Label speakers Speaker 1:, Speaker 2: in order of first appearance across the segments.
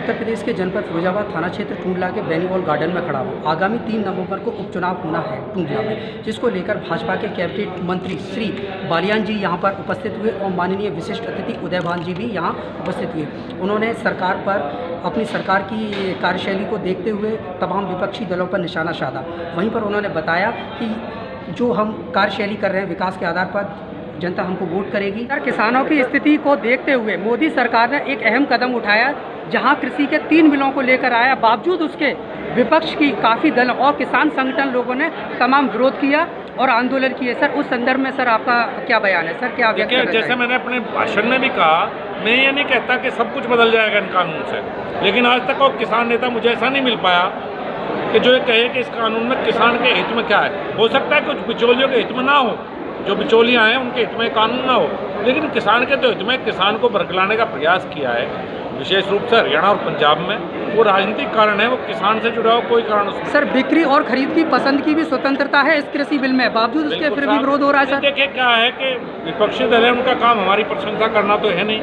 Speaker 1: उत्तर प्रदेश के जनपद फिरोजाबाद थाना क्षेत्र टूंडला के बेनीवाल गार्डन में खड़ा हूँ। आगामी 3 नवंबर को उपचुनाव होना है टूंडला में, जिसको लेकर भाजपा के कैबिनेट मंत्री श्री बालियान जी यहां पर उपस्थित हुए और माननीय विशिष्ट अतिथि उदयभान जी भी यहां उपस्थित हुए। उन्होंने सरकार पर, अपनी सरकार की कार्यशैली को देखते हुए तमाम विपक्षी दलों पर निशाना साधा। वहीं पर उन्होंने बताया कि जो हम कार्यशैली कर रहे हैं विकास के आधार पर जनता हमको वोट करेगी। किसानों की स्थिति को देखते हुए मोदी सरकार ने एक अहम कदम उठाया, जहां कृषि के 3 बिलों को लेकर आया। बावजूद उसके विपक्ष की काफ़ी दल और किसान संगठन लोगों ने तमाम विरोध किया और आंदोलन किए। सर, उस संदर्भ में सर आपका क्या बयान है? सर, क्या व्यक्त करना चाहिए?
Speaker 2: जैसे मैंने अपने भाषण में भी कहा, मैं ये नहीं कहता कि सब कुछ बदल जाएगा इन कानून से, लेकिन आज तक वो किसान नेता मुझे ऐसा नहीं मिल पाया कि जो ये कहे कि इस कानून में किसान के हित में क्या है। हो सकता है कुछ बिचौलियों के हित में ना हो, जो बिचौलियाँ हैं उनके हित में कानून ना हो, लेकिन किसान के तो हित में किसान को बरकलाने का प्रयास किया है, विशेष रूप से हरियाणा और पंजाब में। वो राजनीतिक कारण है, वो किसान से जुड़ा हुआ कोई कारण उसमें।
Speaker 1: सर, बिक्री और खरीद की पसंद की भी स्वतंत्रता है इस कृषि बिल में, बावजूद उसके फिर भी विरोध हो रहा है। सर
Speaker 2: देखिए क्या है कि विपक्षी दल है, उनका काम हमारी प्रशंसा करना तो है नहीं,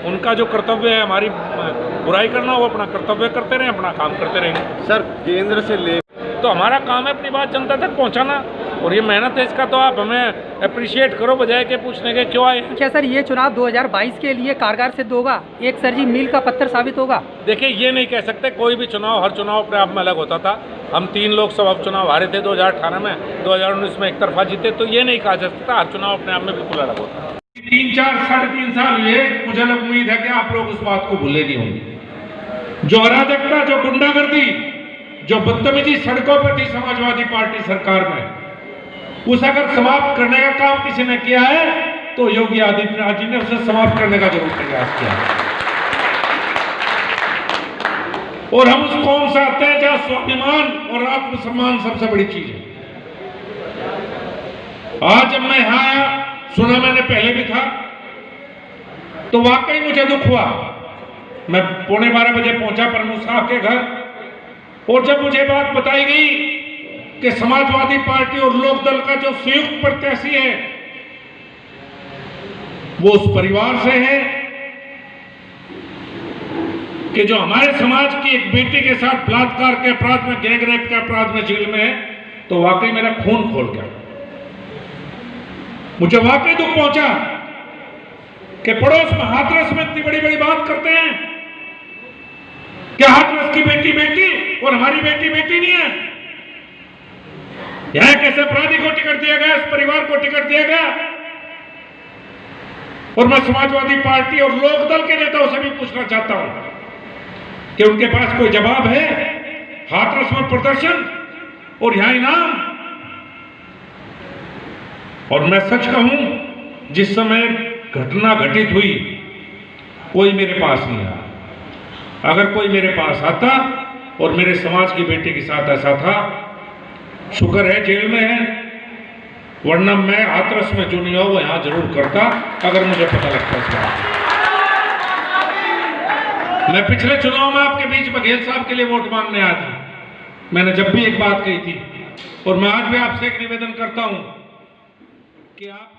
Speaker 2: उनका जो कर्तव्य है हमारी बुराई करना, वो अपना कर्तव्य करते रहें, अपना काम करते रहेंगे।
Speaker 3: सर, केंद्र से ले
Speaker 2: तो हमारा काम है अपनी बात जनता तक पहुंचाना, और ये मेहनत है, इसका तो आप हमें अप्रिशिएट करो बजाय के पूछने के क्यों आए।
Speaker 1: क्या सर ये चुनाव 2022 के लिए कारगर सिद्ध होगा, एक सरजी मील का पत्थर साबित होगा?
Speaker 2: देखिए, ये नहीं कह सकते, कोई भी चुनाव, हर चुनाव अपने आप में अलग होता था। हम 3 लोकसभा चुनाव हारे थे 2018 में, 2019 में एक तरफा जीते, तो ये नहीं कहा जा सकता हर चुनाव अपने आप में बिल्कुल अलग होता। 3-4-3.5 साल हुए, मुझे उम्मीद है कि आप लोग उस बात को भूले नहीं होंगे। जो अराजकता, जो गुंडागर्दी, जो बदतमीजी सड़कों पर थी समाजवादी पार्टी सरकार में, उसे अगर समाप्त करने का काम किसी ने किया है तो योगी आदित्यनाथ जी ने उसे समाप्त करने का जरूर प्रयास किया है। और हम उस कौम से आते हैं जहां स्वाभिमान और आत्मसम्मान सबसे बड़ी चीज है। आज जब मैं यहां आया, सुना मैंने पहले भी था, तो वाकई मुझे दुख हुआ। मैं 11:15 बजे पहुंचा प्रमुख साहब के घर, और जब मुझे बात बताई गई कि समाजवादी पार्टी और लोकदल का जो संयुक्त प्रत्याशी है वो उस परिवार से है कि जो हमारे समाज की एक बेटी के साथ बलात्कार के अपराध में, गैंग रेप के अपराध में जेल में है, तो वाकई मेरा खून खोल गया। मुझे वाकई दुख पहुंचा कि पड़ोस में हाथरस में इतनी बड़ी बड़ी बात करते हैं कि हाथरस की बेटी बेटी और हमारी बेटी बेटी नहीं है। यह कैसे अपराधी को टिकट दिया गया, इस परिवार को टिकट दिया गया। और मैं समाजवादी पार्टी और लोकदल के नेताओं से भी पूछना चाहता हूं कि उनके पास कोई जवाब है? हाथरस में प्रदर्शन और यहां इनाम। और मैं सच कहूं, जिस समय घटना घटित हुई कोई मेरे पास नहीं आया। अगर कोई मेरे पास आता और मेरे समाज की बेटी के साथ ऐसा था, शुक्र है जेल में है, वरना मैं हाथरस में जो नहीं हो वो यहां जरूर करता अगर मुझे पता लगता था। मैं पिछले चुनाव में आपके बीच बघेल साहब के लिए वोट मांगने आया था। मैंने जब भी एक बात कही थी, और मैं आज भी आपसे एक निवेदन करता हूं कि आप